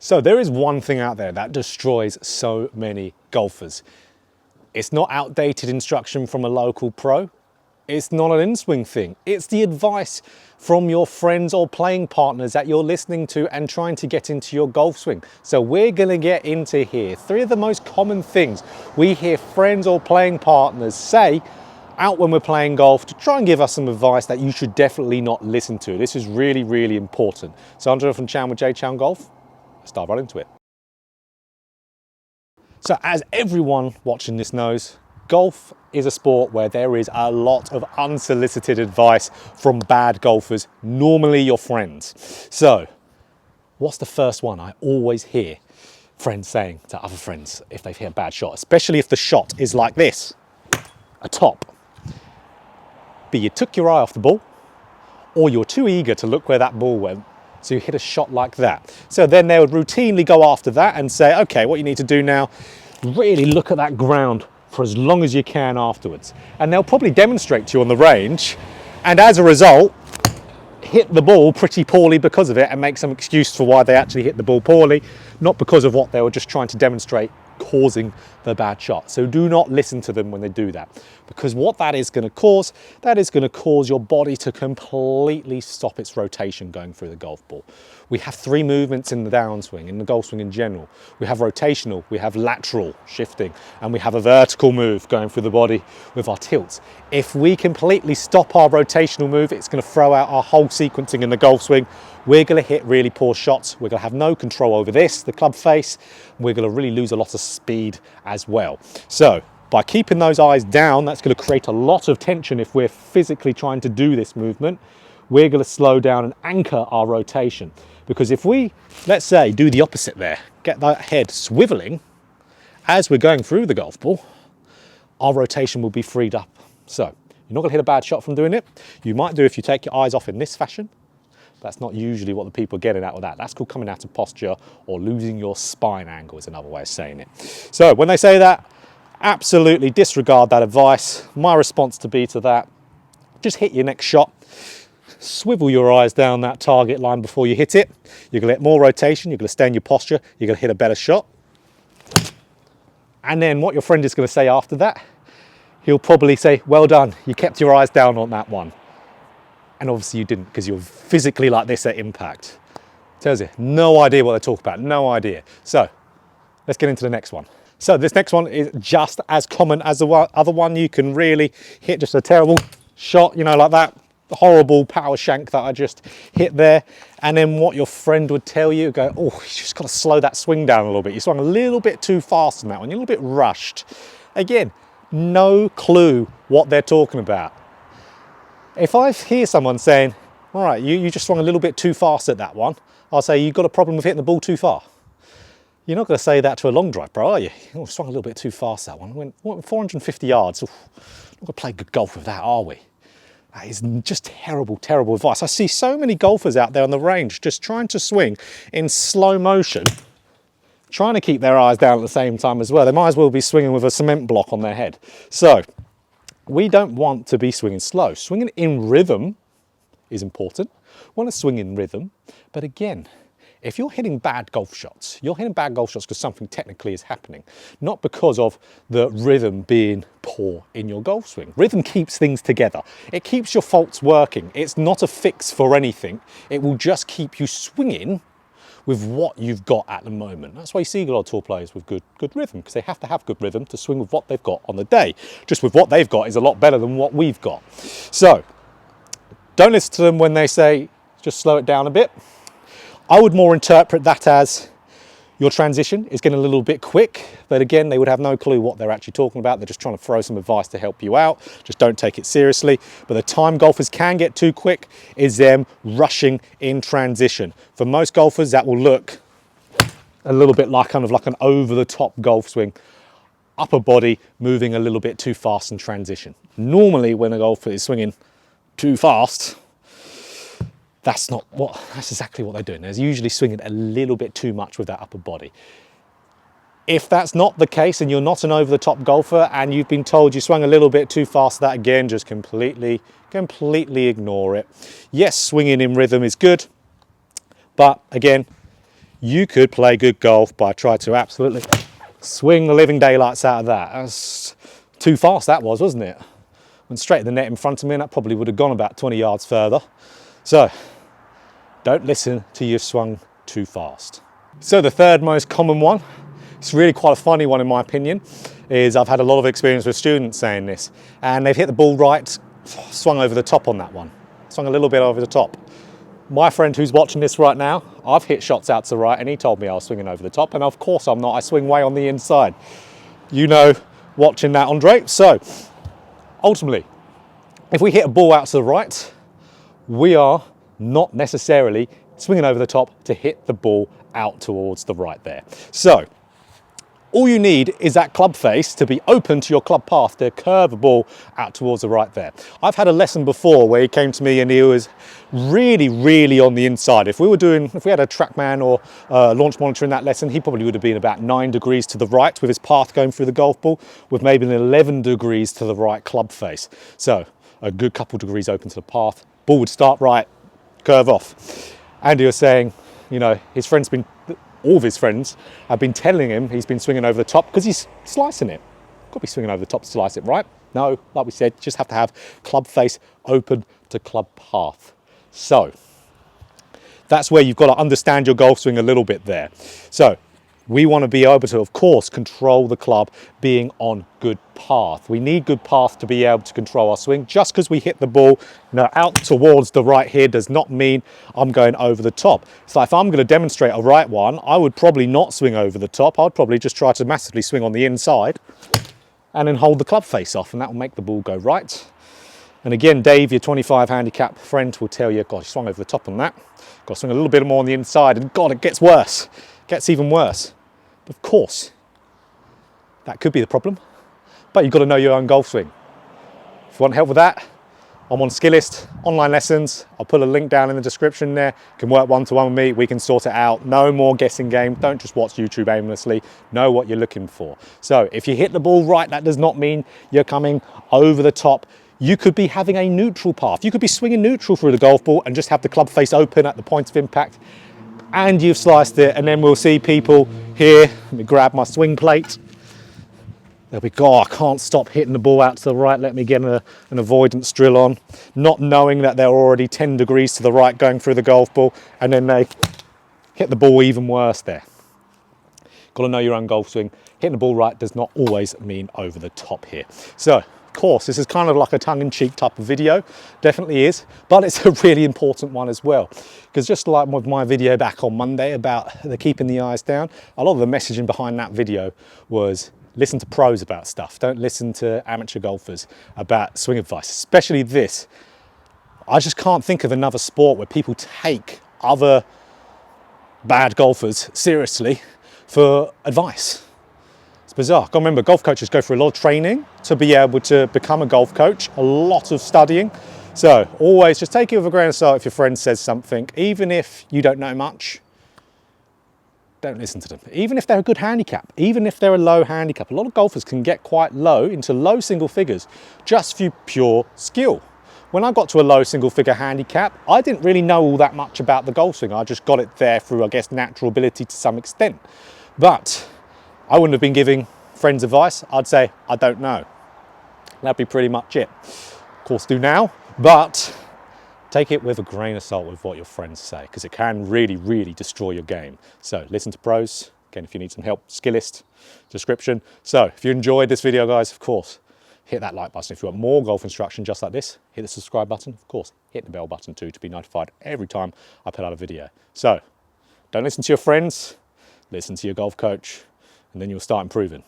So there is one thing out there that destroys so many golfers. It's not outdated instruction from a local pro. It's not an in-swing thing. It's the advice from your friends or playing partners that you're listening to and trying to get into your golf swing. So we're gonna get into here 3 of the most common things we hear friends or playing partners say out when we're playing golf to try and give us some advice that you should definitely not listen to. This is really, really important. So I'm Jonathan Chown with JChownGolf. Let's dive right into it. So as everyone watching this knows, golf is a sport where there is a lot of unsolicited advice from bad golfers, normally your friends. So what's the first one I always hear friends saying to other friends if they've hit a bad shot, especially if the shot is like this, a top? But you took your eye off the ball, or you're too eager to look where that ball went, so you hit a shot like that. So then they would routinely go after that and say, okay, what you need to do now, really look at that ground for as long as you can afterwards. And they'll probably demonstrate to you on the range, and as a result, hit the ball pretty poorly because of it and make some excuse for why they actually hit the ball poorly, not because of what they were just trying to demonstrate causing the bad shot. So do not listen to them when they do that, because what that is going to cause your body to completely stop its rotation going through the golf ball. We have 3 movements in the downswing, in the golf swing in general. We have rotational, we have lateral shifting, and we have a vertical move going through the body with our tilts. If we completely stop our rotational move, it's going to throw out our whole sequencing in the golf swing. We're going to hit really poor shots. We're going to have no control over this, the club face. We're going to really lose a lot of speed as well. So by keeping those eyes down, that's going to create a lot of tension if we're physically trying to do this movement. We're going to slow down and anchor our rotation. Because if we, let's say, do the opposite there, get that head swiveling as we're going through the golf ball, our rotation will be freed up. So you're not going to hit a bad shot from doing it. You might do if you take your eyes off in this fashion. That's not usually what the people are getting out of that. That's called coming out of posture or losing your spine angle is another way of saying it. So when they say that, absolutely disregard that advice. My response to that, just hit your next shot. Swivel your eyes down that target line before you hit it. You're gonna get more rotation, you're gonna stay in your posture, you're gonna hit a better shot. And then what your friend is gonna say after that, he'll probably say, well done, you kept your eyes down on that one. And obviously you didn't, because you're physically like this at impact. Tells you, no idea what they talk about, no idea. So let's get into the next one. So this next one is just as common as the other one. You can really hit just a terrible shot, you know, like that horrible power shank that I just hit there. And then what your friend would tell you, go, oh, you just got to slow that swing down a little bit. You swung a little bit too fast on that one, you're a little bit rushed. Again, no clue what they're talking about. If I hear someone saying, all right, you just swung a little bit too fast at that one, I'll say, you've got a problem with hitting the ball too far. You're not going to say that to a long drive, bro, are you? Oh, swung a little bit too fast that one. Went 450 yards. Oof, not going to play good golf with that, are we? That is just terrible, terrible advice. I see so many golfers out there on the range just trying to swing in slow motion, trying to keep their eyes down at the same time as well. They might as well be swinging with a cement block on their head. So we don't want to be swinging slow. Swinging in rhythm is important. We want to swing in rhythm, but again, if you're hitting bad golf shots, you're hitting bad golf shots because something technically is happening, not because of the rhythm being poor in your golf swing. Rhythm keeps things together. It keeps your faults working. It's not a fix for anything. It will just keep you swinging with what you've got at the moment. That's why you see a lot of tour players with good rhythm, because they have to have good rhythm to swing with what they've got on the day. Just with what they've got is a lot better than what we've got. So don't listen to them when they say, just slow it down a bit. I would more interpret that as your transition is getting a little bit quick, but again, they would have no clue what they're actually talking about. They're just trying to throw some advice to help you out. Just don't take it seriously. But the time golfers can get too quick is them rushing in transition. For most golfers, that will look a little bit like kind of like an over-the-top golf swing. Upper body moving a little bit too fast in transition. Normally, when a golfer is swinging too fast, that's exactly what they're doing. They're usually swinging a little bit too much with that upper body. If that's not the case and you're not an over-the-top golfer and you've been told you swung a little bit too fast, that again, just completely ignore it. Yes, swinging in rhythm is good, but again, You could play good golf by trying to absolutely swing the living daylights out of that. That's too fast, that was, wasn't it? Went straight at the net in front of me, and that probably would have gone about 20 yards further. So don't listen to your swung too fast. So the third most common one, it's really quite a funny one in my opinion, is I've had a lot of experience with students saying this, and they've hit the ball right, swung over the top on that one. Swung a little bit over the top. My friend who's watching this right now, I've hit shots out to the right and he told me I was swinging over the top, and of course I'm not, I swing way on the inside. You know, watching that, Andre. So ultimately, if we hit a ball out to the right, we are not necessarily swinging over the top to hit the ball out towards the right there. So all you need is that club face to be open to your club path to curve a ball out towards the right there. I've had a lesson before where he came to me and he was really on the inside. If we had a TrackMan or launch monitor in that lesson, he probably would have been about 9 degrees to the right with his path going through the golf ball, with maybe an 11 degrees to the right club face. So a good couple degrees open to the path, ball would start right, curve off. And he was saying, you know, all of his friends have been telling him he's been swinging over the top because he's slicing it. Got to be swinging over the top to slice it, right? No, like we said, just have to have club face open to club path. So that's where you've got to understand your golf swing a little bit there. So we want to be able to, of course, control the club being on good path. We need good path to be able to control our swing. Just because we hit the ball, out towards the right here does not mean I'm going over the top. So if I'm going to demonstrate a right one, I would probably not swing over the top. I'd probably just try to massively swing on the inside and then hold the club face off, and that will make the ball go right. And again, Dave, your 25 handicap friend, will tell you, God, you swung over the top on that. Got to swing a little bit more on the inside, and God, it gets worse. It gets even worse. Of course, that could be the problem, but you've got to know your own golf swing. If you want help with that, I'm on SKILLEST, online lessons. I'll put a link down in the description there. You can work one-to-one with me. We can sort it out. No more guessing game. Don't just watch YouTube aimlessly. Know what you're looking for. So if you hit the ball right, that does not mean you're coming over the top. You could be having a neutral path. You could be swinging neutral through the golf ball and just have the club face open at the point of impact, and you've sliced it. And then we'll see people here. Let me grab my swing plate. There we go. I can't stop hitting the ball out to the right. Let me get an avoidance drill on, not knowing that they're already 10 degrees to the right going through the golf ball, and then they hit the ball even worse there. Got to know your own golf swing. Hitting the ball right does not always mean over the top here. So, of course, this is kind of like a tongue-in-cheek type of video. Definitely is, but it's a really important one as well. Because just like with my video back on Monday about the keeping the eyes down, a lot of the messaging behind that video was listen to pros about stuff. Don't listen to amateur golfers about swing advice, especially this. I just can't think of another sport where people take other bad golfers seriously for advice. It's bizarre. Got to remember, golf coaches go through a lot of training to be able to become a golf coach, a lot of studying. So always just take it with a grain of salt if your friend says something, even if you don't know much. Don't listen to them. Even if they're a good handicap, even if they're a low handicap, a lot of golfers can get quite low, into low single figures, just through pure skill. When I got to a low single figure handicap, I didn't really know all that much about the golf swing. I just got it there through, I guess, natural ability to some extent. But I wouldn't have been giving friends advice. I'd say, I don't know. That'd be pretty much it. Of course, do now, but take it with a grain of salt with what your friends say, because it can really destroy your game. So listen to pros. Again, if you need some help, SKILLEST, description. So if you enjoyed this video, guys, of course, hit that like button. If you want more golf instruction just like this, hit the subscribe button. Of course, hit the bell button too to be notified every time I put out a video. So don't listen to your friends, listen to your golf coach, and then you'll start improving.